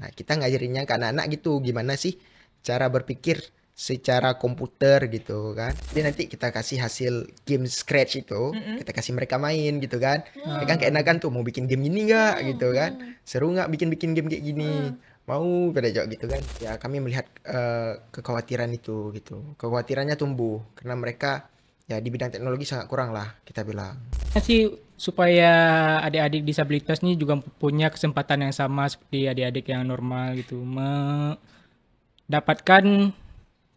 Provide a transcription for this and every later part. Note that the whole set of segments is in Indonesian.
Nah, kita ngajarinnya ke anak-anak gitu, gimana sih cara berpikir secara komputer gitu kan. Jadi nanti kita kasih hasil game scratch itu, kita kasih mereka main gitu kan. Mereka kan keenakan tuh mau bikin game gini nggak gitu kan. Seru nggak bikin game kayak gini? Mau pada jawab gitu kan. Ya kami melihat kekhawatiran itu gitu. Kekhawatirannya tumbuh karena mereka ya di bidang teknologi sangat kurang lah kita bilang. Sih supaya adik-adik disabilitas ini juga punya kesempatan yang sama seperti adik-adik yang normal gitu, mendapatkan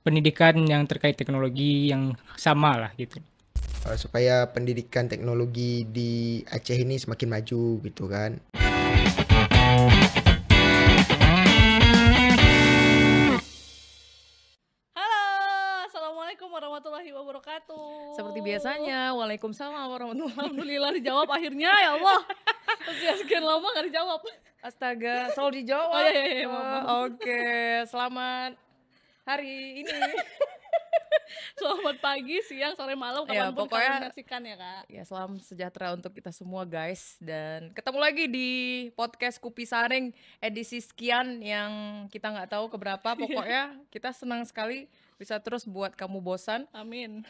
pendidikan yang terkait teknologi yang sama lah gitu. Supaya pendidikan teknologi di Aceh ini semakin maju gitu kan. Halo, Assalamualaikum warahmatullahi wabarakatuh. Seperti biasanya, Waalaikumsalam warahmatullahi wabarakatuh. Alhamdulillah dijawab akhirnya, ya Allah. Sekian lama gak dijawab. Astaga, selalu dijawab. Oh iya, maaf. Oke, selamat hari ini. Selamat pagi, siang, sore, malam, Ya, kapanpun pokoknya- kalian menyaksikan ya Kak. Ya, salam sejahtera untuk kita semua guys. Dan ketemu lagi di podcast Kupi Saring edisi sekian yang kita nggak tahu keberapa. Pokoknya kita senang sekali bisa terus buat kamu bosan. Amin.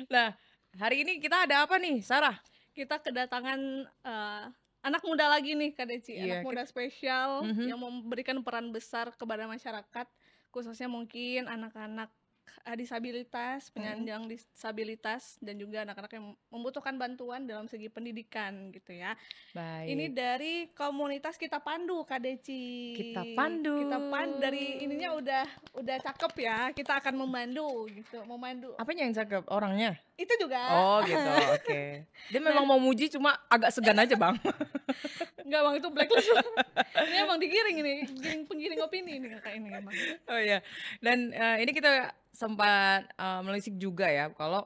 Nah, hari ini kita ada apa nih, Sarah? Kita kedatangan anak muda lagi nih Kak Deci, Iya, anak muda spesial Mhm. yang memberikan peran besar kepada masyarakat, khususnya mungkin anak-anak disabilitas, penyandang disabilitas, dan juga anak-anak yang membutuhkan bantuan dalam segi pendidikan gitu ya. Baik. Ini dari komunitas Kita Pandu Kak Deci. Kita Pandu. Dari ininya udah cakep ya. Kita akan memandu gitu, memandu. Apanya yang cakep? Orangnya? Itu juga. Oh gitu, oke. Dia memang mau muji cuma agak segan aja bang. Enggak bang, itu blacklist. Ini emang digiring ini, penggiring opini ini kakak ini emang. Oh iya. Dan ini kita sempat menelisik juga ya kalau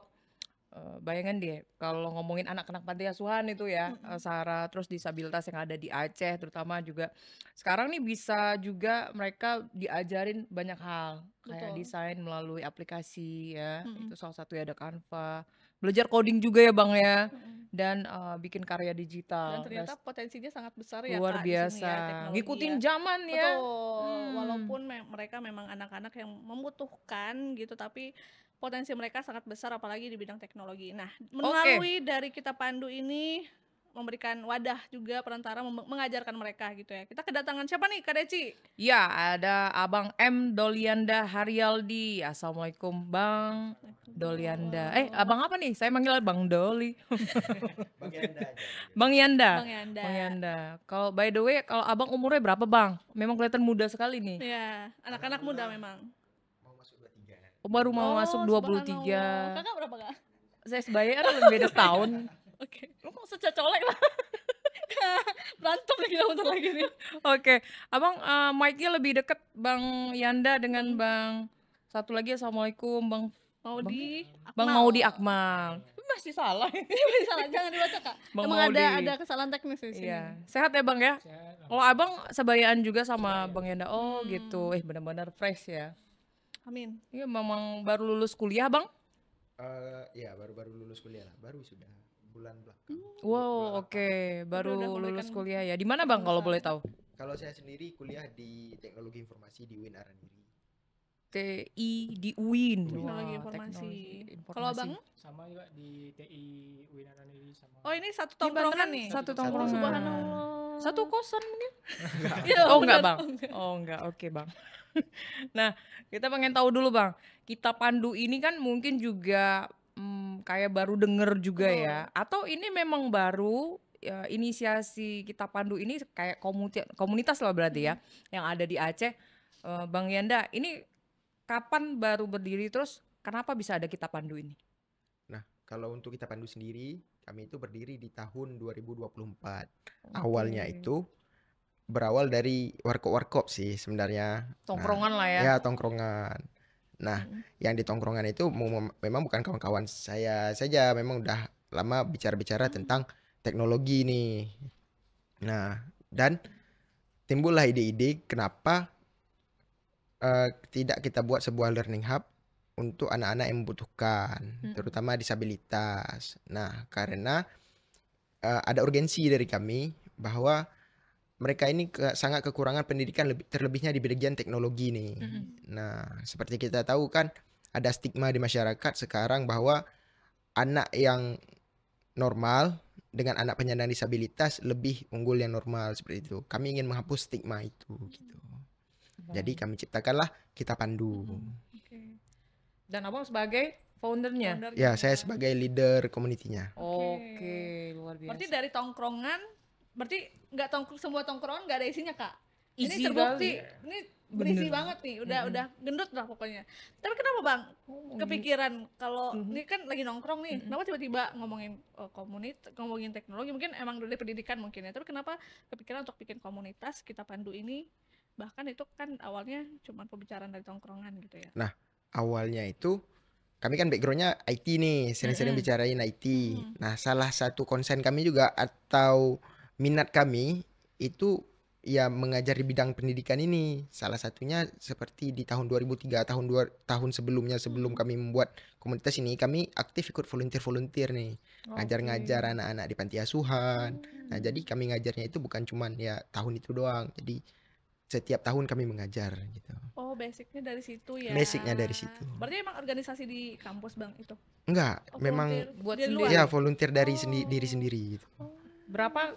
bayangan deh kalau ngomongin anak-anak panti asuhan itu ya, Sarah, terus disabilitas yang ada di Aceh terutama juga sekarang nih bisa juga mereka diajarin banyak hal kayak Betul. desain melalui aplikasi ya, itu salah satu ya, ada Canva, belajar coding juga ya bang ya, dan bikin karya digital. Dan ternyata potensinya sangat besar ya luar Kak di sini biasa, ya, teknologi ngikutin ya. zaman ya. Betul, walaupun mereka memang anak-anak yang membutuhkan gitu, tapi potensi mereka sangat besar apalagi di bidang teknologi. Nah, melalui dari Kita Pandu ini memberikan wadah juga perantara mengajarkan mereka gitu ya. Kita kedatangan siapa nih Kak Deci? Ya, ada Abang M. Dolianda Haryaldi. Assalamualaikum Bang Dolianda. Abang apa nih? Saya manggil Bang Doli. Bang Yanda aja. Bang Yanda. Bang Yanda. Bang Yanda. Kalau by the way, kalau Abang umurnya berapa Bang? Memang kelihatan muda sekali nih. Ya, anak-anak muda memang. Mau masuk 23. Oh, baru mau masuk 23. Subhanallah. Kakak berapa Kak? Saya sebaya kan lebih beda setahun. Oke, lu kok secacolek lah. Berantem lagi bentar lagi nih. Oke, Abang mic-nya lebih deket Bang Yanda dengan Bang satu lagi. Assalamualaikum Bang Maudi Bang Maudi Akmal. Masih salah. Salah, jangan dibaca Kak. Bang Emang Maudi. ada kesalahan teknis di sini. Iya, sehat ya Bang ya? Kalau Abang sebayaan juga sama Bang Yanda. Oh gitu, benar-benar fresh ya. Amin. Iya, memang baru lulus kuliah Bang? Ya baru lulus kuliah lah, baru sudah bulan belakang. Wow, oke, baru Udah lulus memberikan kuliah ya. Di mana Bang kalau boleh tahu? Kalau saya sendiri kuliah di teknologi informasi di UIN Araniri. TI di UIN. Teknologi Wah, informasi. teknologi Kalau Abang? Sama juga di TI UIN ini sama. Oh, ini satu Di Banten tongkrongan nih. satu Oh, tongkrongan. subhanallah. Satu kosan mungkin? Iya, Oh enggak bener. Bang? Oh enggak, oke Bang. Nah, kita pengen tahu dulu Bang, Kita Pandu ini kan mungkin juga kayak baru denger juga ya, atau ini memang baru ya, inisiasi Kita Pandu ini kayak komunitas lah berarti ya, yang ada di Aceh. Bang Yanda, ini kapan baru berdiri, terus kenapa bisa ada Kita Pandu ini? Nah, kalau untuk Kita Pandu sendiri, kami itu berdiri di tahun 2024. Awalnya itu berawal dari warkop-warkop sih sebenarnya. Tongkrongan lah ya. Ya, tongkrongan. Nah, yang di tongkrongan itu memang bukan kawan-kawan saya saja, memang udah lama bicara-bicara tentang teknologi nih. Nah, dan timbullah ide-ide kenapa tidak kita buat sebuah learning hub untuk anak-anak yang membutuhkan, terutama disabilitas. Nah, karena ada urgensi dari kami bahwa mereka ini sangat kekurangan pendidikan terlebihnya di bagian teknologi nih. Nah, seperti kita tahu kan ada stigma di masyarakat sekarang bahwa anak yang normal dengan anak penyandang disabilitas lebih unggul yang normal seperti itu. Kami ingin menghapus stigma itu gitu. Jadi kami ciptakanlah Kita Pandu. Dan abang sebagai foundernya? Ya, saya sebagai leader komunitinya. Oke, luar biasa. Berarti dari tongkrongan, berarti nggak semua tongkrongan nggak ada isinya kak. Ini Isi terbukti, kali. ini berisi banget nih, udah gendut lah pokoknya. Tapi kenapa bang kepikiran kalau ini kan lagi nongkrong nih, kenapa tiba-tiba ngomongin ngomongin teknologi? Mungkin emang dari pendidikan mungkin ya. Tapi kenapa kepikiran untuk bikin komunitas Kita Pandu ini? Bahkan itu kan awalnya cuma pembicaraan dari tongkrongan gitu ya. Nah, awalnya itu kami kan backgroundnya IT nih, sering-sering bicarain IT. Nah, salah satu konsen kami juga atau minat kami itu ya mengajar di bidang pendidikan ini. Salah satunya seperti di tahun 2003, tahun sebelumnya sebelum kami membuat komunitas ini, kami aktif ikut volunteer nih. Ngajar-ngajar anak-anak di panti asuhan. Nah, jadi kami ngajarnya itu bukan cuman ya tahun itu doang. Jadi setiap tahun kami mengajar gitu. Oh, basicnya dari situ ya. Basicnya dari situ. Berarti emang organisasi di kampus bang itu? Enggak, memang buat Di sendiri. luar? ya volunteer dari diri sendiri gitu. Berapa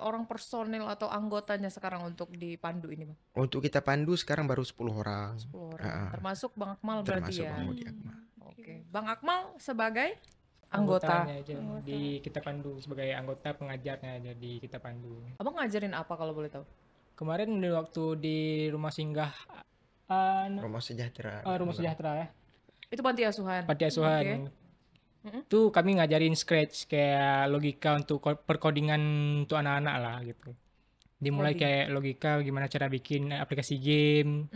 orang personil atau anggotanya sekarang untuk di Pandu ini bang? Untuk Kita Pandu sekarang baru 10 orang. 10 orang. Termasuk Bang Akmal berarti Termasuk ya? Bang Mudi Akmal. Oke. Bang Akmal sebagai anggota. Anggotanya aja di Kita Pandu, sebagai anggota pengajarnya aja di Kita Pandu. Abang ngajarin apa kalau boleh tahu? Kemarin di waktu di rumah singgah Rumah Sejahtera. Rumah Sejahtera ya, Itu panti asuhan. panti asuhan. Oke. Tuh kami ngajarin Scratch kayak logika untuk perkodingan untuk anak-anak lah gitu. Dimulai kayak logika gimana cara bikin aplikasi game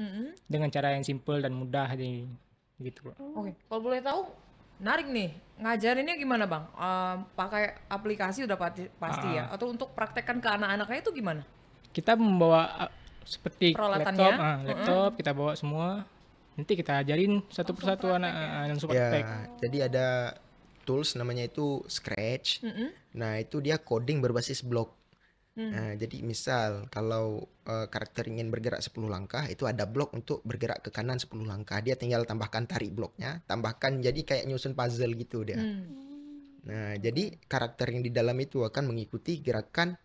dengan cara yang simple dan mudah nih gitu. Oke. Kalau boleh tahu, menarik nih. Ngajarinnya gimana bang? Pakai aplikasi udah pasti ya? Atau untuk praktekkan ke anak-anaknya itu gimana? Kita membawa seperti Peralatannya? laptop kita bawa semua. Nanti kita ajarin satu persatu anak langsung Ya, praktek. jadi ada tools namanya itu Scratch. Nah, itu dia coding berbasis blok. Nah, jadi misal kalau karakter ingin bergerak 10 langkah, itu ada blok untuk bergerak ke kanan 10 langkah. Dia tinggal tambahkan tarik bloknya, tambahkan jadi kayak nyusun puzzle gitu dia. Nah, jadi karakter yang di dalam itu akan mengikuti gerakan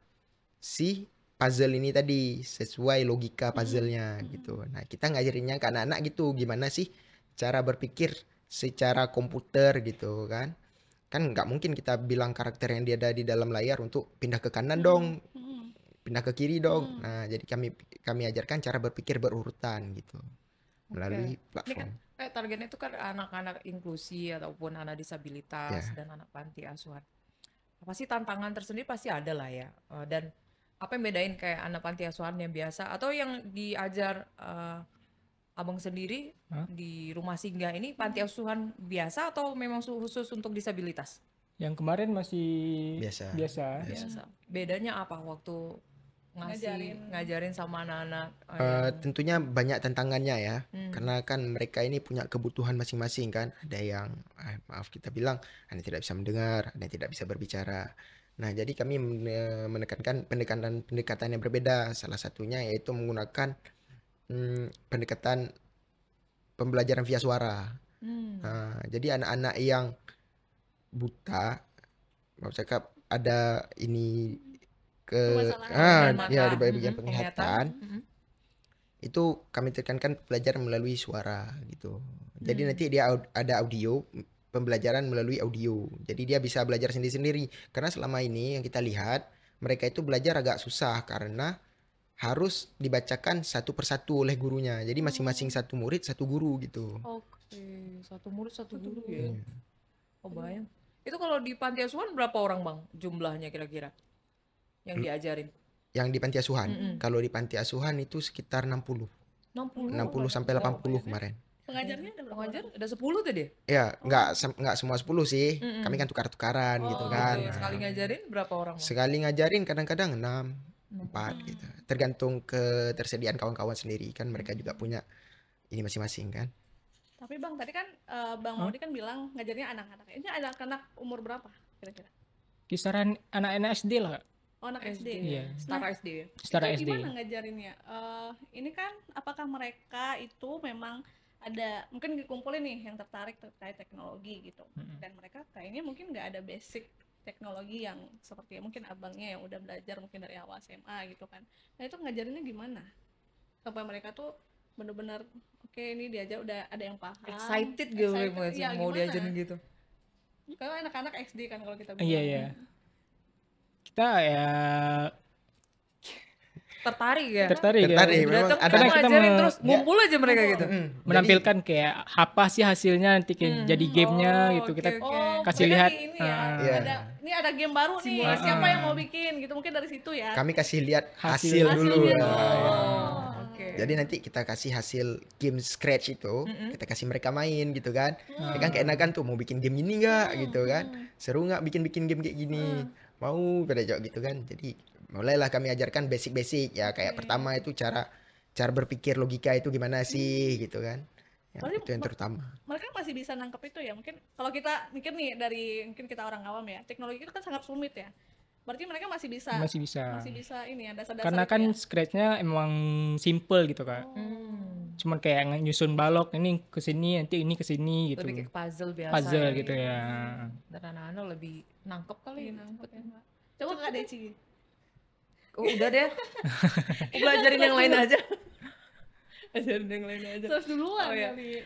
si puzzle ini tadi sesuai logika puzzle-nya gitu. Nah, kita ngajarinnya ke anak-anak gitu, gimana sih cara berpikir secara komputer gitu kan. Kan nggak mungkin kita bilang karakter yang dia ada di dalam layar untuk pindah ke kanan dong, pindah ke kiri dong. Nah, jadi kami ajarkan cara berpikir berurutan gitu melalui Ini platform. kan targetnya itu kan anak-anak inklusi ataupun anak disabilitas dan anak panti asuhan. Pasti tantangan tersendiri pasti ada lah ya. Dan apa yang bedain kayak anak panti asuhan yang biasa atau yang diajar abang sendiri di rumah singgah ini panti asuhan biasa atau memang khusus untuk disabilitas? Yang kemarin masih Biasa. Biasa. Bedanya apa waktu ngajarin sama anak-anak? Tentunya banyak tantangannya ya, karena kan mereka ini punya kebutuhan masing-masing kan. Ada yang maaf kita bilang ada yang tidak bisa mendengar, ada yang tidak bisa berbicara. Nah, jadi kami menekankan pendekatan yang berbeda. Salah satunya yaitu menggunakan pendekatan pembelajaran via suara. Nah, jadi anak-anak yang buta, mau cakap ada ini di bagian penglihatan, itu kami tekankan pelajaran melalui suara gitu. Jadi nanti dia ada audio, pembelajaran melalui audio. Jadi dia bisa belajar sendiri-sendiri. Karena selama ini yang kita lihat, mereka itu belajar agak susah karena harus dibacakan satu persatu oleh gurunya. Jadi masing-masing satu murid, satu guru gitu. Oke, satu murid satu guru ya. Oh, bayang. Itu kalau di panti asuhan berapa orang bang jumlahnya kira-kira yang diajarin? Yang di panti asuhan. Kalau di panti asuhan itu sekitar 60 sampai 80 kemarin. Pengajarnya ada berapa? Pengajar ada 10 tadi? Ya, nggak semua 10 sih. Kami kan tukar-tukaran gitu kan. Oke. Sekali ngajarin berapa orang bang? Sekali ngajarin kadang-kadang 6, 4 gitu. Tergantung ketersediaan kawan-kawan sendiri kan, mereka juga punya ini masing-masing kan. Tapi bang tadi kan bang Maudi kan bilang ngajarnya anak-anak. Ini anak-anak umur berapa kira-kira? Kisaran anak-anak SD lah. Oh, anak SD. Iya. Setara SD ya. Setara Itu SD. gimana ngajarinnya? Ini kan apakah mereka itu memang ada mungkin dikumpulin nih yang tertarik terkait teknologi gitu, dan mereka kayaknya mungkin nggak ada basic teknologi yang seperti mungkin abangnya yang udah belajar mungkin dari awal SMA gitu kan. Nah itu ngajarinnya gimana sampai mereka tuh bener-bener oke, ini diajar udah ada yang paham, Excited gitu iya, mau gimana? diajarin gitu. Kalau anak-anak SD kan kalau kita bilang. Iya, iya. Kita ya Tertarik ya. tertarik ya. Tertarik, memang Datang ada- kita kita ngajarin mau- terus ngumpul aja mereka gitu. Menampilkan kayak apa sih hasilnya nanti kayak jadi gamenya Oh, gitu. oke, Kita oke. kasih mereka lihat. ini ya, Iya. ini ada game baru nih, Simulasi. siapa yang mau bikin gitu, mungkin dari situ ya. Kami kasih lihat Hasil- hasil dulu. Hasilnya ya. dulu. Oh, oke. Jadi nanti kita kasih hasil game scratch itu, kita kasih mereka main gitu kan. Mereka kan keenakan tuh mau bikin game gini nggak gitu kan. Seru nggak bikin game kayak gini? Mau pada jawab gitu kan. Jadi mulailah kami ajarkan basic-basic ya, kayak pertama itu cara berpikir logika itu gimana sih gitu kan. Ya, Berarti itu yang terutama. mereka masih bisa nangkep itu ya. Mungkin kalau kita mikir nih dari mungkin kita orang awam ya, teknologi itu kan sangat rumit ya. Berarti mereka masih bisa Masih bisa. ini ya, dasar-dasar Karena itu kan ya. scratch-nya emang simple gitu Kak. Cuman kayak nyusun balok ini ke sini nanti ini ke sini gitu. Lebih kayak puzzle biasa. Puzzle ya. gitu ya. Dan anak-anak lebih nangkep kali. Iya, nangkep ya, Mbak. Coba Kak Deci. Oh, udah deh. Aku belajarin yang lain aja. Ajarin yang lain aja. Terus duluan Oh, iya. kali.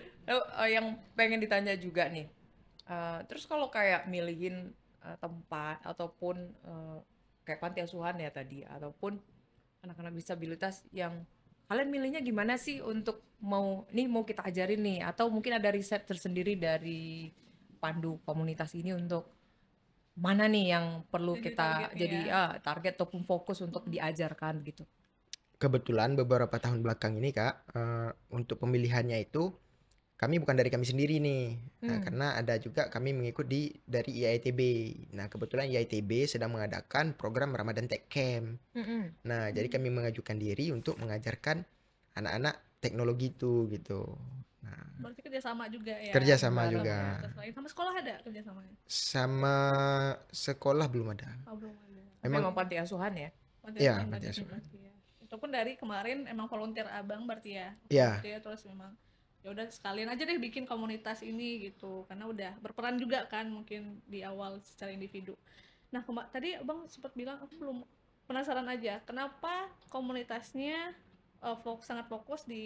Yang pengen ditanya juga nih. Terus kalau kayak milihin tempat ataupun kayak panti asuhan ya tadi, ataupun anak-anak disabilitas yang kalian milihnya gimana sih untuk mau kita ajarin nih, atau mungkin ada riset tersendiri dari pandu komunitas ini untuk mana nih yang perlu Jadi kita targetnya jadi ya. target ataupun fokus untuk diajarkan gitu. Kebetulan beberapa tahun belakang ini Kak, untuk pemilihannya itu kami bukan dari kami sendiri nih. Nah, karena ada juga kami mengikuti dari IITB. Nah, kebetulan IITB sedang mengadakan program Ramadan Tech Camp. Nah, jadi kami mengajukan diri untuk mengajarkan anak-anak teknologi itu gitu. Nah, Berarti kerjasama juga ya. kerjasama Bareng juga. ya. Sama sekolah ada kerjasamanya? Sama sekolah belum ada. Oh, belum ada. Memang panti asuhan ya. Panti Iya, asuhan panti tadi asuhan. berarti ya. Itu pun dari kemarin emang volunteer abang berarti ya. Iya. Volunteer, terus memang ya udah sekalian aja deh bikin komunitas ini gitu, karena udah berperan juga kan mungkin di awal secara individu. Nah tadi abang sempat bilang, aku belum penasaran aja kenapa komunitasnya sangat fokus di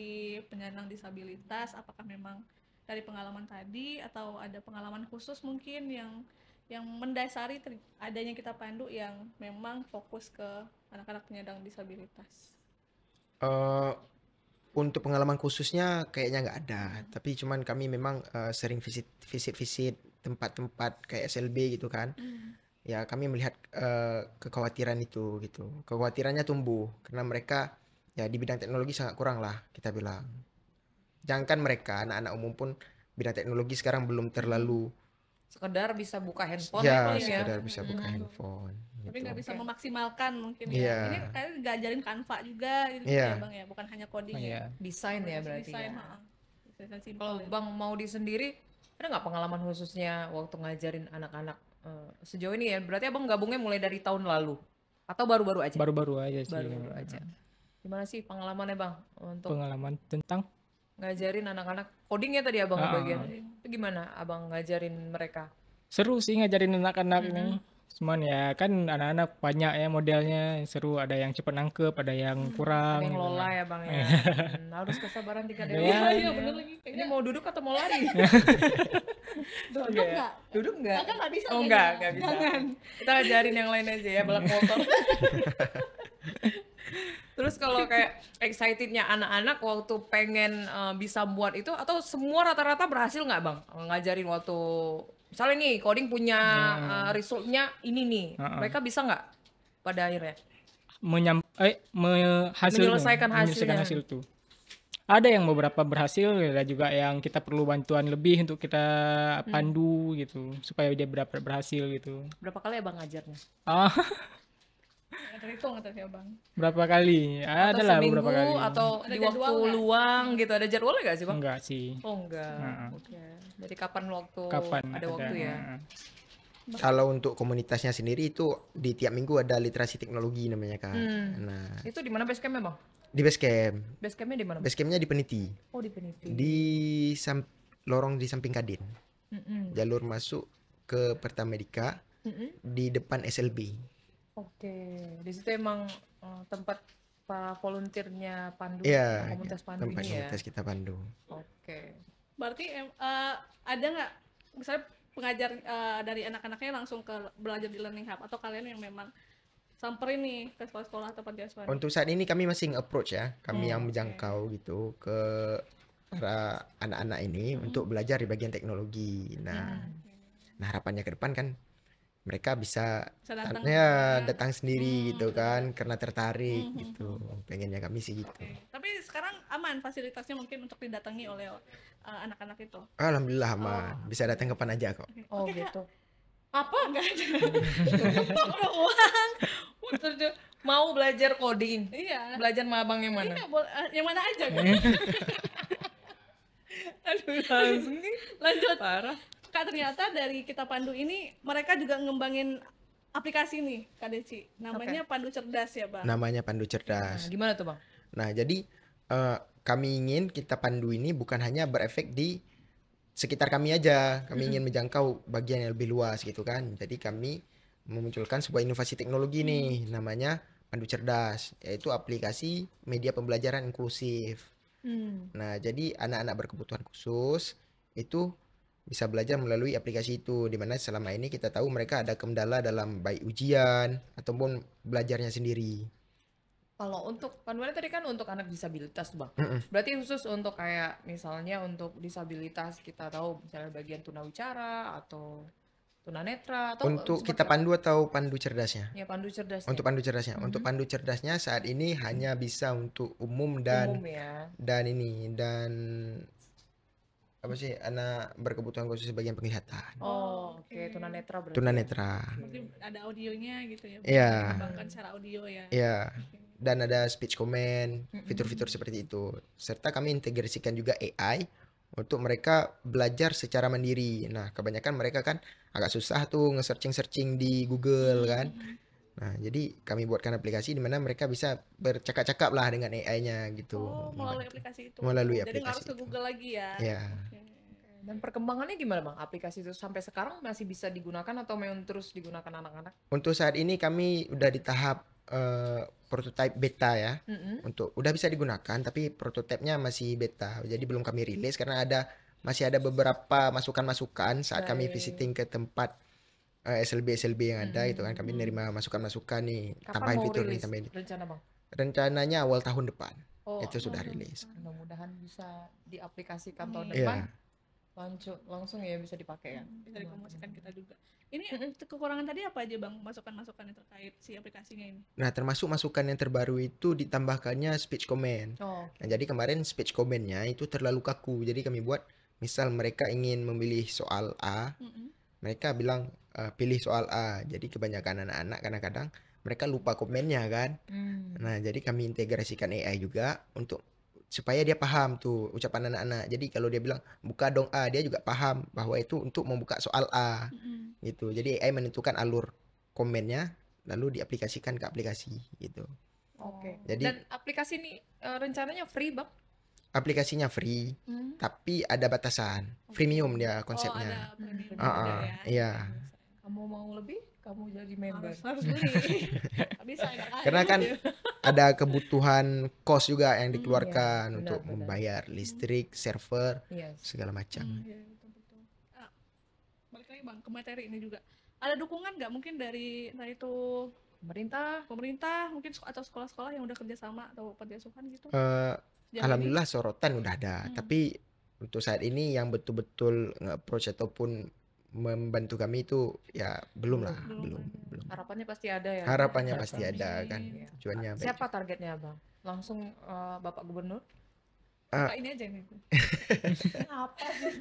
penyandang disabilitas. Apakah memang dari pengalaman tadi atau ada pengalaman khusus mungkin yang mendasari adanya kita pandu yang memang fokus ke anak-anak penyandang disabilitas? Untuk pengalaman khususnya kayaknya nggak ada, tapi cuman kami memang sering visit tempat-tempat kayak SLB gitu kan. Ya kami melihat kekhawatiran itu gitu. Kekhawatirannya tumbuh karena mereka ya di bidang teknologi sangat kurang lah kita bilang. Jangankan mereka, anak-anak umum pun bidang teknologi sekarang belum terlalu Sekedar bisa buka handphone ya paling ya. sekedar bisa buka handphone Tapi gitu. nggak bisa Oke. memaksimalkan mungkin Iya. ya. Ini kayaknya diajarin Canva juga gitu Iya. ya bang ya, bukan hanya coding Oh, ya. iya. Desain ya berarti Desain, ya. ha-ha. Desain simple Kalau ya. Bang Maudi sendiri ada nggak pengalaman khususnya waktu ngajarin anak-anak sejauh ini ya? Berarti Abang gabungnya mulai dari tahun lalu atau baru-baru aja? Baru-baru aja sih. Baru-baru aja. Gimana sih pengalamannya Bang untuk Pengalaman tentang ngajarin anak-anak coding ya tadi Abang Ah. bagian? Itu gimana Abang ngajarin mereka? seru sih ngajarin anak-anak ini. Cuman ya kan anak-anak banyak ya modelnya, seru, ada yang cepat nangkep, ada yang kurang. Ada yang gitu lola kan. ya Bang ya. Harus kesabaran 3 Ada dewa. yang- Iya bener lagi. Ini Kayaknya mau duduk atau mau lari? duduk nggak? Duduk nggak? Kakak nggak bisa Oh kayaknya. nggak bisa. Jangan. Kita ajarin yang lain aja ya, balap motor. Terus kalau kayak excitednya anak-anak waktu pengen bisa buat itu, atau semua rata-rata berhasil nggak Bang ngajarin waktu misalnya nih coding punya resultnya ini nih, mereka bisa nggak pada akhirnya? Menyelesaikan hasilnya. hasil tuh. Ada yang beberapa berhasil, ada juga yang kita perlu bantuan lebih untuk kita pandu gitu supaya dia berhasil gitu. Berapa kali Abang ngajarnya? Ah, Nggak terhitung atau siapa bang? berapa kali? Ada Atau lah seminggu beberapa kali. atau Ada di jadwal waktu nggak? luang gitu, ada jadwalnya nggak sih Bang? Enggak sih. Oh enggak. Heeh. Oke. Jadi kapan waktu Kapan ada waktu ya? heeh. Kalau untuk komunitasnya sendiri itu di tiap minggu ada literasi teknologi namanya Kak. Nah, Itu di mana base camp-nya, Bang? di Basecamp. Base camp-nya di mana? Base campnya di Peniti. Oh, di Peniti. Di lorong di samping Kadin. Mm-mm. Jalur masuk ke Pertamedika Mm-mm. di depan SLB. Oke, di situ emang tempat para volunteernya Pandu, Iya, komunitas Pandu tempat ini ya. komunitas kita Pandu. Oke. Berarti ada nggak misalnya pengajar dari anak-anaknya langsung ke belajar di Learning Hub, atau kalian yang memang samperin nih ke sekolah-sekolah atau panti asuhan? Untuk saat ini kami masih approach ya, kami yang oke. menjangkau gitu ke para anak-anak ini untuk belajar di bagian teknologi. Nah harapannya ke depan kan mereka bisa Bisa datang datang sendiri gitu kan, karena tertarik gitu. Pengennya kami sih gitu. Oke. Tapi sekarang aman fasilitasnya mungkin untuk didatangi oleh anak-anak itu? Alhamdulillah aman, bisa datang kapan aja kok. Oh Oke, Kak. gitu. Apa? Enggak ada. Udah uang. Terus mau belajar coding. Iya. Belajar sama abang yang mana? Iya, yang mana aja kan? Aduh, langsung nih. Lanjut. Parah. Kak, ternyata dari Kita Pandu ini mereka juga ngembangin aplikasi nih, Kak Deci. Namanya Pandu Cerdas ya, Bang? Namanya Pandu Nah, Cerdas. gimana tuh, Bang? Nah jadi kami ingin Kita Pandu ini bukan hanya berefek di sekitar kami aja, kami ingin menjangkau bagian yang lebih luas gitu kan. Jadi kami memunculkan sebuah inovasi teknologi nih, namanya Pandu Cerdas, yaitu aplikasi media pembelajaran inklusif. Nah, jadi anak-anak berkebutuhan khusus itu bisa belajar melalui aplikasi itu, di mana selama ini kita tahu mereka ada kendala dalam baik ujian ataupun belajarnya sendiri. Kalau untuk panduannya tadi kan untuk anak disabilitas tuh, Bang. Mm-mm. Berarti khusus untuk kayak misalnya untuk disabilitas kita tahu misalnya bagian tunawicara atau tunanetra atau Untuk seperti Kita apa? Pandu atau Pandu Cerdasnya? Ya Pandu Cerdas Untuk Pandu Cerdasnya, untuk Pandu Cerdasnya saat ini hanya bisa untuk umum umum ya. dan apa sih, anak berkebutuhan khusus bagian penglihatan, Oh, oke, tunanetra berarti. tunanetra. Berarti ada audionya gitu ya? Iya. Dikembangkan secara audio ya? Ya, dan ada speech comment, fitur-fitur seperti itu. Serta kami integrasikan juga AI untuk mereka belajar secara mandiri. Nah, kebanyakan mereka kan agak susah tuh nge-searching di Google kan. Nah, jadi kami buatkan aplikasi di mana mereka bisa bercakap-cakap lah dengan AI-nya gitu. Oh, melalui Membantu. aplikasi itu. Melalui Jadi nggak harus aplikasi ke itu. Google lagi ya? Ya. Oke. Dan perkembangannya gimana, Bang? Aplikasi itu sampai sekarang masih bisa digunakan atau memang terus digunakan anak-anak? Untuk saat ini kami udah di tahap prototype beta ya. Untuk udah bisa digunakan tapi prototipenya masih beta. Jadi belum kami rilis karena masih ada beberapa masukan-masukan saat kami Baik. visiting ke tempat SLB yang ada gitu kan. Kami nerima masukan-masukan nih, Kapan tambahin mau fitur nih, rilis tambahin. rencana, Bang? Rencananya awal tahun depan Oh, itu sudah rilis. mudah-mudahan bisa diaplikasikan tahun Iya. depan. Langsung ya bisa dipakai ya. Bisa dipromosikan kita juga. Ini kekurangan tadi apa aja, Bang? Masukan-masukan yang terkait si aplikasinya ini? Nah, termasuk masukan yang terbaru itu ditambahkannya speech comment. Oh, Nah, jadi kemarin speech comment-nya itu terlalu kaku. Jadi kami buat, misal mereka ingin memilih soal A, mereka bilang pilih soal A. Jadi kebanyakan anak-anak kadang-kadang mereka lupa komennya kan. Nah, jadi kami integrasikan AI juga untuk supaya dia paham tuh ucapan anak-anak. Jadi kalau dia bilang buka dong A, dia juga paham bahwa itu untuk membuka soal A gitu. Jadi AI menentukan alur komennya lalu diaplikasikan ke aplikasi gitu. oke. Jadi- Dan aplikasi ini rencananya free, Bang? Aplikasinya free, tapi ada batasan. Freemium dia Oh, konsepnya. ada premium Ah, juga ah, ya? iya. Kamu mau lebih? Kamu jadi member. Harus beli. Nggak bisa, nggak kaya. Karena kan ada kebutuhan kos juga yang dikeluarkan Iya, untuk benar. membayar listrik, server, Yes. segala macam. Iya, betul-betul. Balik lagi, Bang, ke materi ini juga. Ada dukungan nggak mungkin dari entah itu Pemerintah. mungkin atau sekolah-sekolah yang udah kerjasama atau panti asuhan gitu? Eh, Sejauh ini? Alhamdulillah sorotan udah ada, tapi untuk saat ini yang betul-betul nge-approach ataupun membantu kami itu ya belum lah, belum. Harapannya pasti ada ya. Harapannya pasti ada Amin. kan, tujuannya baik. Siapa targetnya, Bang? Langsung Bapak Gubernur? Kakak ini aja nih. Apa sih?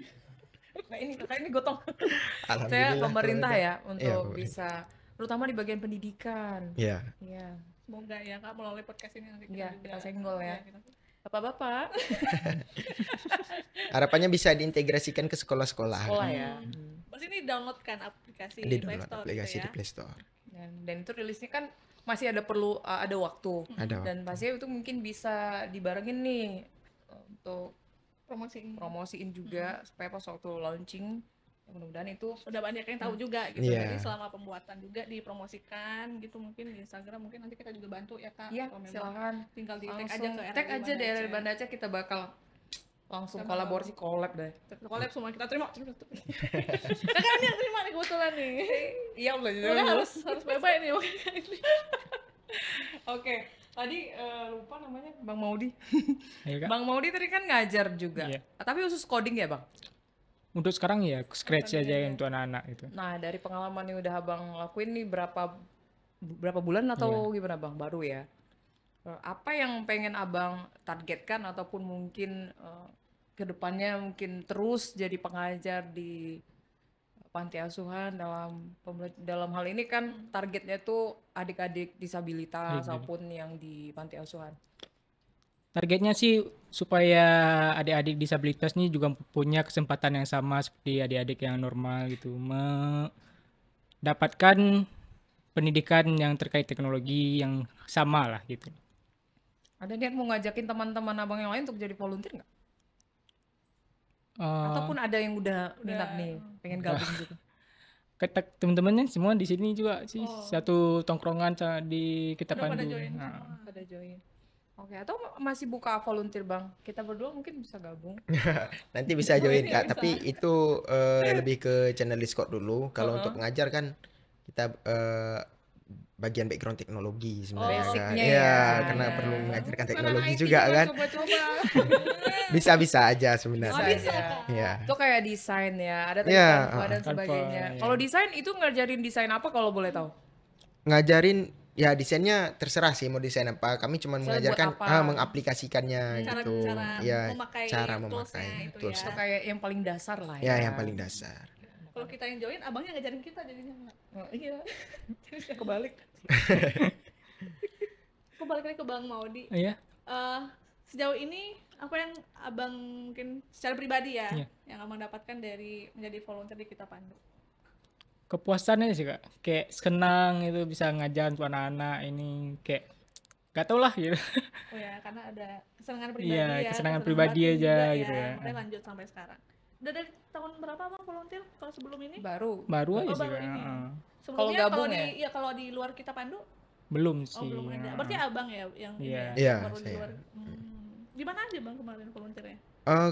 Kakak ini gotong. Saya Alhamdulillah pemerintah kalau ya ada. untuk Iya, pemerintah. bisa terutama di bagian pendidikan. Iya. Iya. Semoga ya, Kak, melalui podcast ini nanti Iya, juga. kita senggol ya. Iya, kita- Bapak-bapak, Harapannya bisa diintegrasikan ke sekolah-sekolah. sekolah ya. Berarti ini download kan aplikasi Di Play download Store aplikasi gitu di ya? Play Store. Dan itu rilisnya kan masih ada waktu. Ada Dan pastinya itu mungkin bisa dibarengin nih untuk promosiin juga supaya pas waktu launching mudah-mudahan itu Udah banyak yang tahu juga gitu. Iya. Jadi selama pembuatan juga dipromosikan gitu, mungkin di Instagram mungkin nanti kita juga bantu ya Kak. ya Kalau memang silakan tinggal di tag aja langsung ke tag RRI aja Banda daerah Aceh. Banda Aceh, kita bakal langsung Kita kolaborasi collab deh. Kita collab semua kita terima. Kakak ini yang terima nih kebetulan nih. Iya lah Makanya harus bye-bye nih. Oke, tadi lupa namanya Bang Maudi. Ayo, Kak. Bang Maudi tadi kan ngajar juga. Iya. Tapi khusus coding ya, Bang? Untuk sekarang ya scratch aja untuk anak-anak itu. Nah, dari pengalaman yang udah Abang lakuin nih berapa bulan atau gimana, Bang? Baru ya. Apa yang pengen Abang targetkan ataupun mungkin ke depannya mungkin terus jadi pengajar di panti asuhan dalam hal ini kan targetnya tuh adik-adik disabilitas ataupun yang di panti asuhan. Targetnya sih supaya adik-adik disabilitas nih juga punya kesempatan yang sama seperti adik-adik yang normal gitu, mendapatkan pendidikan yang terkait teknologi yang sama lah gitu. Ada niat mau ngajakin teman-teman Abang yang lain untuk jadi volunteer nggak? Eh, Ataupun ada yang udah minat nih, pengen gabung gitu. teman-temannya semua di sini juga sih satu tongkrongan di kita Udah pada pandu. join Nah, semua. Ada join. Oke, atau masih buka volunteer, Bang? Kita berdua mungkin bisa gabung. Nanti bisa join Kak, tapi itu lebih ke channel Discord dulu. Kalau untuk pengajar kan kita bagian background teknologi sebenarnya Kak. Basicnya Iya, ya. karena Ya. perlu mengajarkan Anak teknologi IT juga kan. Coba-coba. Bisa-bisa aja Bisa sebenarnya. aja. Iya. Itu kayak desain ya, ada tadi Iya, Canva dan Canva, sebagainya. iya. Kalau desain itu ngajarin desain apa kalau boleh tahu? Ngajarin ya desainnya terserah sih mau desain apa. Kami cuma Misalnya mengajarkan buat apa? mengaplikasikannya gitu. Cara Ya, memakai cara toolsnya memakai itu tools. ya. Itu kayak yang paling dasar lah Ya, ya. yang paling dasar. Kalau kita yang join, abangnya ngajarin kita jadinya Mbak. Oh, iya. Kebalik. Aku balik lagi ke Bang Maudi. iya. Sejauh ini apa yang abang mungkin secara pribadi ya, Iya. yang abang dapatkan dari menjadi volunteer di Kita Pandu? Kepuasannya sih Kak, kayak senang itu bisa ngajar untuk anak-anak ini kayak gak tau lah gitu. Oh ya, karena ada kesenangan pribadi Iya, ya. kesenangan kesenangan pribadi batin aja juga gitu ya. Makanya lanjut sampai sekarang. Udah dari tahun berapa bang volunteer kalau sebelum ini? Baru. Baru aja Oh, sih baru Kak. ini. Heeh. Sebelumnya gabung kalau di ya? iya kalau di luar Kita Pandu Belum sih. belum ada. Heeh. Berarti abang ya yang ini Iya. ya, Iya, baru di saya. luar. Di mana aja bang kemarin volunteernya?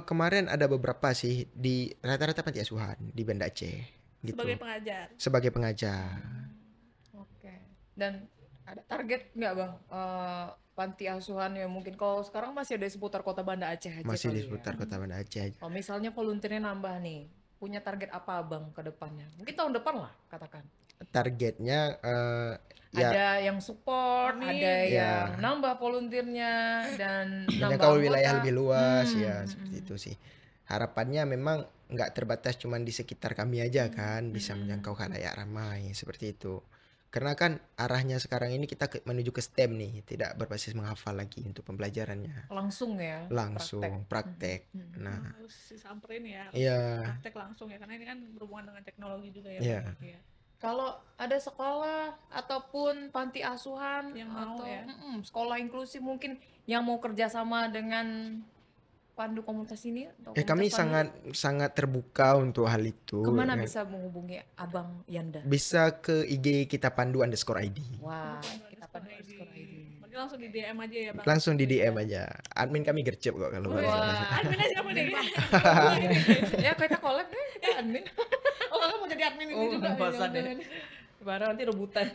Kemarin ada beberapa sih di rata-rata panti asuhan di Banda Aceh gitu. Sebagai pengajar. Sebagai pengajar. Oke. Dan ada target nggak, Bang? Panti asuhan ya mungkin kalau sekarang masih ada di seputar kota Banda Aceh aja Masih di kali seputar ya. kota Banda Aceh. Kalau misalnya volunteernya nambah nih, punya target apa Bang ke depannya? Mungkin tahun depan lah katakan. Targetnya ya Ada yang support, Amin. ada Ya. yang nambah volunteernya dan nambah menjangkau wilayah anggota. lebih luas ya Hmm, seperti itu sih. Harapannya memang nggak terbatas cuman di sekitar kami aja kan, bisa menjangkau khalayak ramai seperti itu. Karena kan arahnya sekarang ini kita menuju ke STEM nih, tidak berbasis menghafal lagi untuk pembelajarannya. Langsung ya. Langsung praktek. Hmm. Nah, Harus disamperin ya. Harus iya. praktek langsung ya karena ini kan berhubungan dengan teknologi juga ya. Iya. Bang? Iya. Kalau ada sekolah ataupun panti asuhan Yang mau atau ya. sekolah inklusif mungkin yang mau kerjasama dengan Pandu komunitas ini atau Kami komunitas Pandu, sangat terbuka untuk hal itu. kemana ya. bisa menghubungi Abang Yanda? Bisa ke IG kita pandu_id. Wah, Pandu kita underscore Pandu ID. underscore ID. Berarti langsung di DM aja ya bang. Langsung di DM aja. Admin kami gercep kok kalau Wah, bahasa. adminnya siapa nih? Ya kita collab deh, kita admin. Oh kakak mau jadi admin ini Oh, juga. masa deh. Jangan-jangan. Baru nanti rebutan.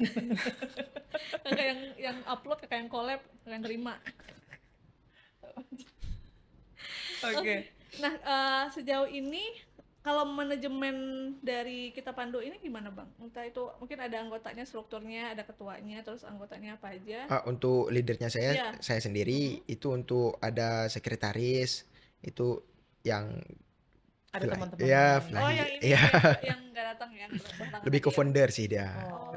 Kakak yang upload, kakak yang collab, kakak yang terima. Oke. Nah sejauh ini kalau manajemen dari Kita Pandu ini gimana bang? Entah itu mungkin ada anggotanya, strukturnya, ada ketuanya, terus anggotanya apa aja? Untuk leadernya Iya. saya sendiri. Itu untuk ada sekretaris, itu yang Ada teman-teman ya, lain. Oh yang ini Iya. yang nggak datang ya? Lebih ke founder sih dia. Oh,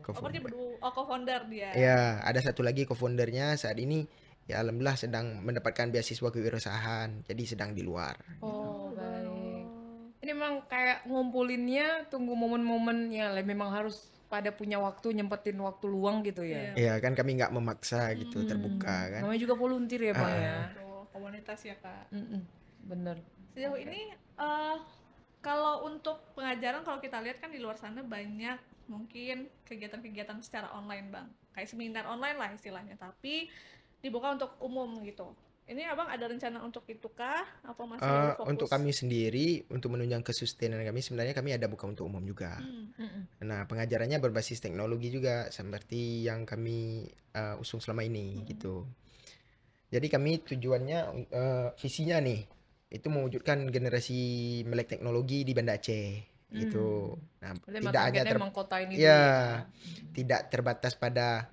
Oh berarti berdua, co-founder dia. Ya, ada satu lagi co-foundernya saat ini ya alhamdulillah sedang mendapatkan beasiswa kewirausahaan, jadi sedang di luar. Oh, baik. Ini memang kayak ngumpulinnya tunggu momen-momen ya memang harus pada punya waktu, nyempetin waktu luang gitu ya. Ya kan kami nggak memaksa gitu, terbuka kan. Namanya juga volunteer ya Bang ya. Tuh, komunitas ya Kak. Bener. Sejauh ini kalau untuk pengajaran, kalau kita lihat kan di luar sana banyak mungkin kegiatan-kegiatan secara online Bang, kayak seminar online lah istilahnya, tapi dibuka untuk umum gitu. Ini Abang ada rencana untuk itu kah? Apa masih baru fokus? Untuk kami sendiri, untuk menunjang kesustenan kami, sebenarnya kami ada buka untuk umum juga. Nah, pengajarannya berbasis teknologi juga, seperti yang kami usung selama ini gitu. Jadi kami tujuannya, visinya nih, itu mewujudkan generasi melek teknologi di Banda Aceh gitu. Nah, Berarti tidak hanya targetnya emang kota ini dulu ya, ya. tidak terbatas pada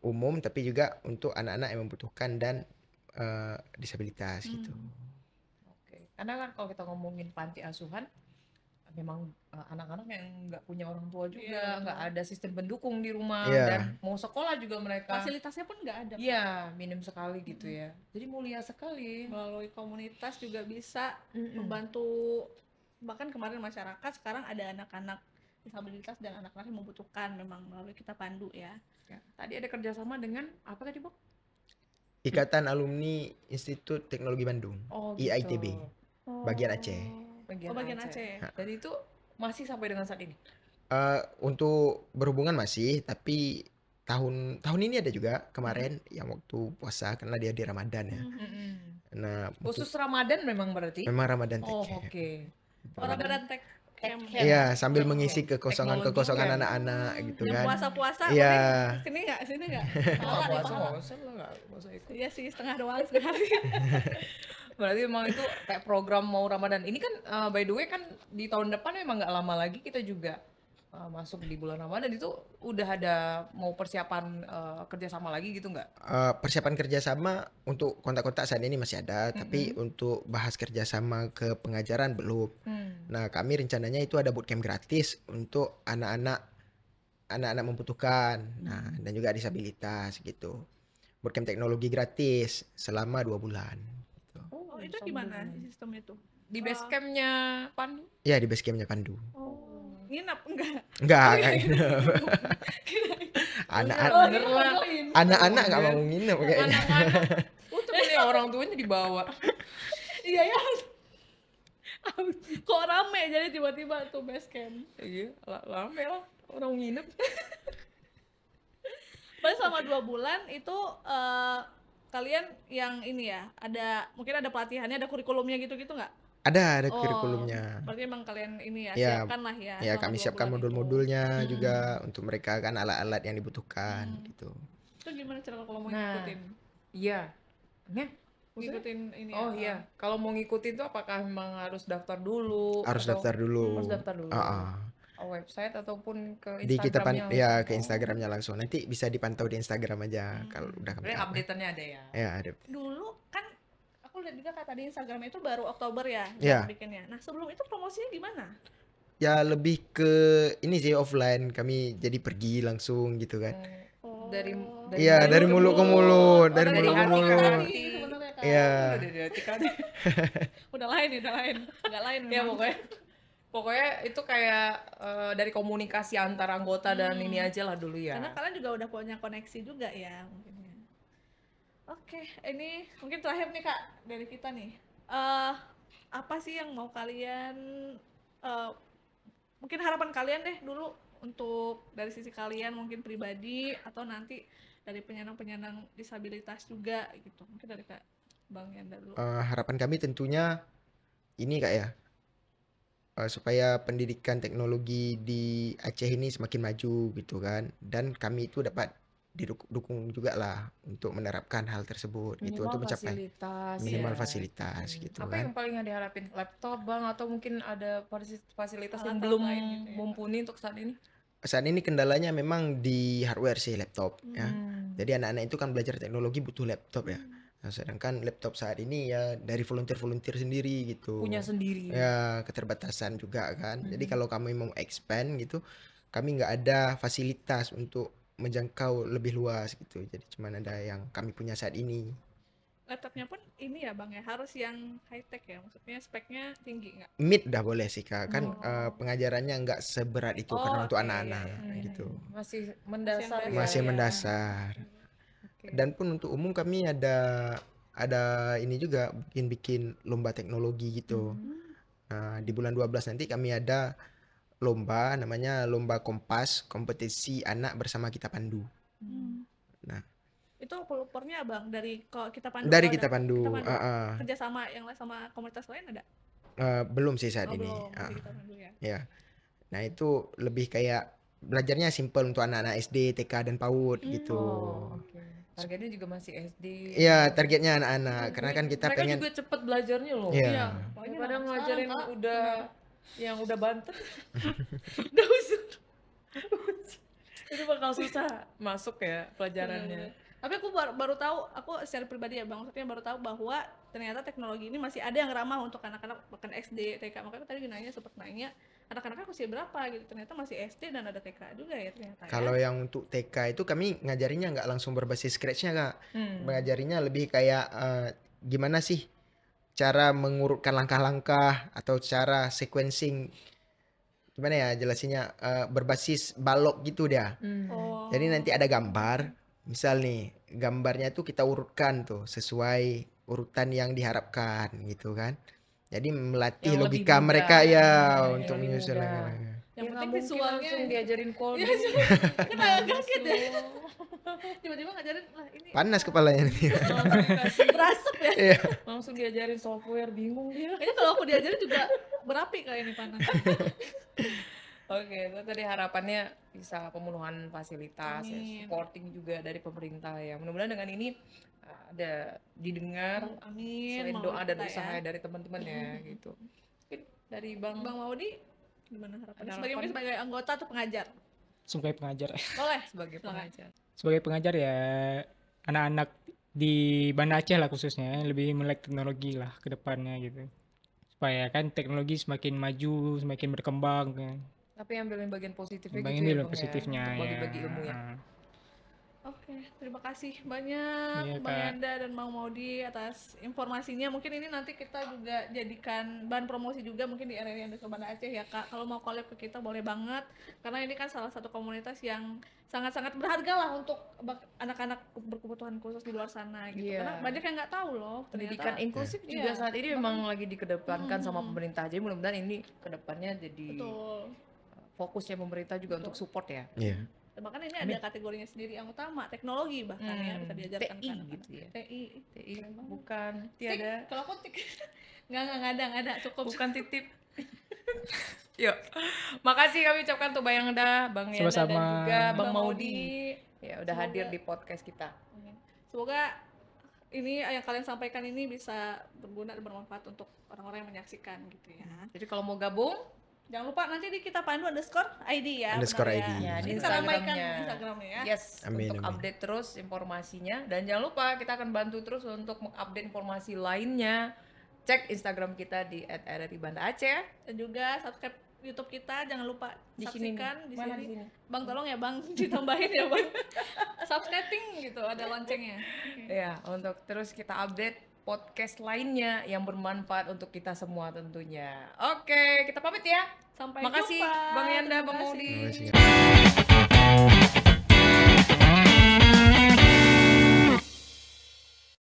umum, tapi juga untuk anak-anak yang membutuhkan dan disabilitas gitu. Oke. Karena kan kalau kita ngomongin panti asuhan, memang anak-anak yang nggak punya orang tua juga, nggak ada sistem pendukung di rumah, dan mau sekolah juga mereka Fasilitasnya pun nggak ada. iya minim sekali gitu ya. Jadi mulia sekali. Melalui komunitas juga bisa membantu, bahkan kemarin masyarakat, sekarang ada anak-anak disabilitas dan anak-anak yang membutuhkan memang melalui Kita Pandu ya. Ya. Tadi ada kerjasama dengan apa tadi Bang? Ikatan Alumni Institut Teknologi Bandung, Oh gitu. IITB, bagian Aceh. Bagian Aceh. Dan itu masih sampai dengan saat ini? Untuk berhubungan masih, tapi tahun ini ada juga kemarin yang waktu puasa, karena dia di Ramadan ya. Nah, Khusus Ramadan memang berarti? memang Ramadan Tech Oh Camp. oke. Ramadan Tech Camp. Iya, sambil mengisi kekosongan anak-anak gitu Yang kan. puasa-puasa, Iya. sini nggak? Sini nggak? Puasa nggak usah lah, nggak usah ikut. Iya sih, setengah doang sekali. Berarti memang itu kayak program mau Ramadan. Ini kan by the way kan di tahun depan memang nggak lama lagi kita juga masuk di bulan Ramadan, itu udah ada mau persiapan kerjasama lagi gitu nggak? Persiapan kerjasama untuk kontak-kontak saat ini masih ada, tapi untuk bahas kerjasama ke pengajaran belum. Nah, kami rencananya itu ada bootcamp gratis untuk anak-anak membutuhkan, nah dan juga disabilitas gitu. Bootcamp teknologi gratis selama 2 bulan. Gitu. Oh, itu gimana sistem itu? Di base campnya Pandu? Ya, di base campnya Pandu. Nginap enggak? Enggak nginep. Anak-anak nggak mau nginep kayaknya. Temennya orang tuanya dibawa. Iya ya. Kok rame jadi tiba-tiba tuh base camp? Iya, rame lah orang nginep. Paling selama 2 bulan itu kalian yang ini ya, mungkin ada pelatihannya, ada kurikulumnya gitu-gitu nggak? Ada kurikulumnya. Berarti emang kalian ini ya, Ya, siapkan lah ya. Ya, selama kami 2 siapkan bulan modul-modulnya juga untuk mereka, kan alat-alat yang dibutuhkan gitu. Itu gimana cara kalau mau Nah, ngikutin? iya. Ngikutin ini Oh ya. iya, kalau mau ngikutin tuh apakah memang harus daftar dulu? Harus atau daftar dulu. Harus daftar dulu. Website ataupun ke Di kita Instagramnya ya langsung? ke Instagramnya langsung. Nanti bisa dipantau di Instagram aja kalau udah kami Berarti upload. update-annya ada ya? Ya, ada. Dulu kan aku lihat juga kata di Instagram itu baru Oktober ya Iya. bikinnya. Nah, sebelum itu promosinya gimana? Ya lebih ke ini sih, offline, kami jadi pergi langsung gitu kan. Dari Iya, dari mulut ke mulut, dari dari mulut ke hati ke mulut. hati. Sebenarnya kan. Iya. Udah dari hati ke hati. Udah lain, nggak lain. Ya memang. pokoknya itu kayak dari komunikasi antara anggota dan ini aja lah dulu ya. Karena kalian juga udah punya koneksi juga ya mungkin ya. Oke, ini mungkin terakhir nih Kak dari kita nih. Apa sih yang mau kalian mungkin harapan kalian deh dulu untuk dari sisi kalian mungkin pribadi atau nanti dari penyandang disabilitas juga gitu. Mungkin dari Kak Bang Yanda dulu. Harapan kami tentunya ini Kak ya, supaya pendidikan teknologi di Aceh ini semakin maju gitu kan, dan kami itu dapat didukung juga lah untuk menerapkan hal tersebut gitu, untuk mencapai fasilitas minimal ya. fasilitas gitu Apa kan. yang paling diharapin? Laptop Bang, atau mungkin ada fasilitas yang Alat-alat belum lain gitu ya. mumpuni untuk saat ini? Saat ini kendalanya memang di hardware sih, laptop ya. Jadi anak-anak itu kan belajar teknologi butuh laptop ya. Nah, sedangkan laptop saat ini ya dari volunteer sendiri gitu. Punya sendiri. Ya, keterbatasan juga kan. Jadi kalau kami mau expand gitu, kami nggak ada fasilitas untuk menjangkau lebih luas gitu. Jadi cuman ada yang kami punya saat ini laptopnya pun ini ya Bang ya, harus yang high tech ya, maksudnya speknya tinggi nggak? Mid udah boleh sih Kak, kan Oh. pengajarannya nggak seberat itu karena untuk Oke, anak-anak iya. gitu. Masih mendasar yang ya. Masih ya. mendasar. Oke. Dan pun untuk umum kami ada ini juga bikin lomba teknologi gitu. Nah, di bulan 12 nanti kami ada lomba namanya Lomba Kompas, kompetisi anak bersama Kita Pandu. Nah, Itu pelupernya Bang dari kita pandu dari kalau Kita ada Pandu, kita pandu kerjasama yang sama komunitas lain ada? belum sih saat Oh, ini. belum, masih kita pandu ya. Ya. Nah, itu lebih kayak belajarnya simple untuk anak-anak SD, TK dan PAUD gitu. Oh, oke. Targetnya juga masih SD. Iya, targetnya anak-anak karena kan kita Mereka pengen juga cepet belajarnya loh. Iya. Pokoknya Daripada anak ngajarin sekarang, Kak. udah yang udah bantet. Udah usut. Itu bakal susah masuk ya pelajarannya. Tapi aku baru tahu, aku secara pribadi ya Bang, maksudnya baru tahu bahwa ternyata teknologi ini masih ada yang ramah untuk anak-anak bahkan SD, TK. Makanya tadi sempat nanya, anak-anaknya usia berapa gitu. Ternyata masih SD dan ada TK juga ya ternyata. kalau yang untuk TK itu kami ngajarinya nggak langsung berbasis Scratch-nya Kak. Mengajarinya lebih kayak gimana sih cara mengurutkan langkah-langkah atau cara sequencing, gimana ya jelasinnya, berbasis balok gitu dia. Oh. Jadi nanti ada gambar, misal nih gambarnya tuh kita urutkan tuh sesuai urutan yang diharapkan gitu kan. Jadi melatih Yang lebih logika mudah. mereka ya Yang untuk lebih menyusun. mudah. yang Ya, penting nggak mungkin visualnya langsung diajarin coding. kan agak kaget ya. Tiba-tiba ngajarin lah ini Panas kepalanya nanti. Langsung dikasih, berasap ya. Iya. langsung diajarin software, bingung dia. Kayaknya kalau aku diajarin juga berapi kayak ini panas. Oke, itu tadi harapannya bisa pemenuhan fasilitas, ya, Amin. supporting juga dari pemerintah ya. Mudah-mudahan dengan ini ada didengar Amin. selain mau doa dan kita usaha ya. dari teman-teman ya gitu. Mungkin dari Bang Bang Maudi gimana harapannya Ada sebagai harapan? sebagai anggota atau pengajar? Sebagai pengajar. Boleh. sebagai Silakan. pengajar. Sebagai pengajar ya anak-anak di Banda Aceh lah khususnya lebih melek teknologi lah ke depannya gitu. Supaya kan teknologi semakin maju, semakin berkembang kan. Tapi ambilin bagian positifnya Bang gitu ini ya, loh Bang, ya, positifnya untuk ya. bagi-bagi ilmu ya. Oke, terima kasih banyak Iya, Bang Kak. Yanda dan Bang Maudi atas informasinya. Mungkin ini nanti kita juga jadikan bahan promosi juga mungkin di area Underscore Banda Aceh ya Kak. Kalau mau collab ke kita boleh banget karena ini kan salah satu komunitas yang sangat-sangat berharga lah untuk anak-anak berkebutuhan khusus di luar sana gitu. Iya. Karena banyak yang nggak tahu loh. Pendidikan ternyata- inklusif juga Iya. saat ini memang lagi dikedepankan sama pemerintah. Jadi mudah-mudahan ini kedepannya jadi Betul. fokusnya pemerintah juga untuk support ya. Iya. Dan bahkan ini ada kategorinya sendiri yang utama, teknologi bahkan ya bisa diajarkan TI ke anak-anak. gitu ya. TI. TI Keren banget. bukan Tik, tiada, kalau aku tik nggak ada cukup. bukan titip. Yuk, makasih kami ucapkan tuh Bang Yanda, Bang Yana dan Sama-sama. juga Bang Bang Maudi. Ya udah Semoga- hadir di podcast kita. Semoga ini yang kalian sampaikan ini bisa berguna dan bermanfaat untuk orang-orang yang menyaksikan gitu ya. Jadi kalau mau gabung Jangan lupa nanti di kita pandu _ID ya. Underscore benar ID. Ya. ya di Kita ramaikan Instagramnya. Instagramnya ya. Yes, Amin, untuk amin. update terus informasinya dan jangan lupa kita akan bantu terus untuk mengupdate informasi lainnya. Cek Instagram kita di @rri_banda_aceh. Dan juga subscribe YouTube kita, jangan lupa Di sini saksikan nih. di Mana sini. di sini? Bang tolong ya Bang ditambahin ya Bang. Subscribing gitu, ada loncengnya. Oke. Ya, untuk terus kita update podcast lainnya yang bermanfaat untuk kita semua tentunya. Oke, kita pamit ya. Sampai Makasih jumpa. Bang Yanda, Terima Bang kasih. Maudi. Terima kasih.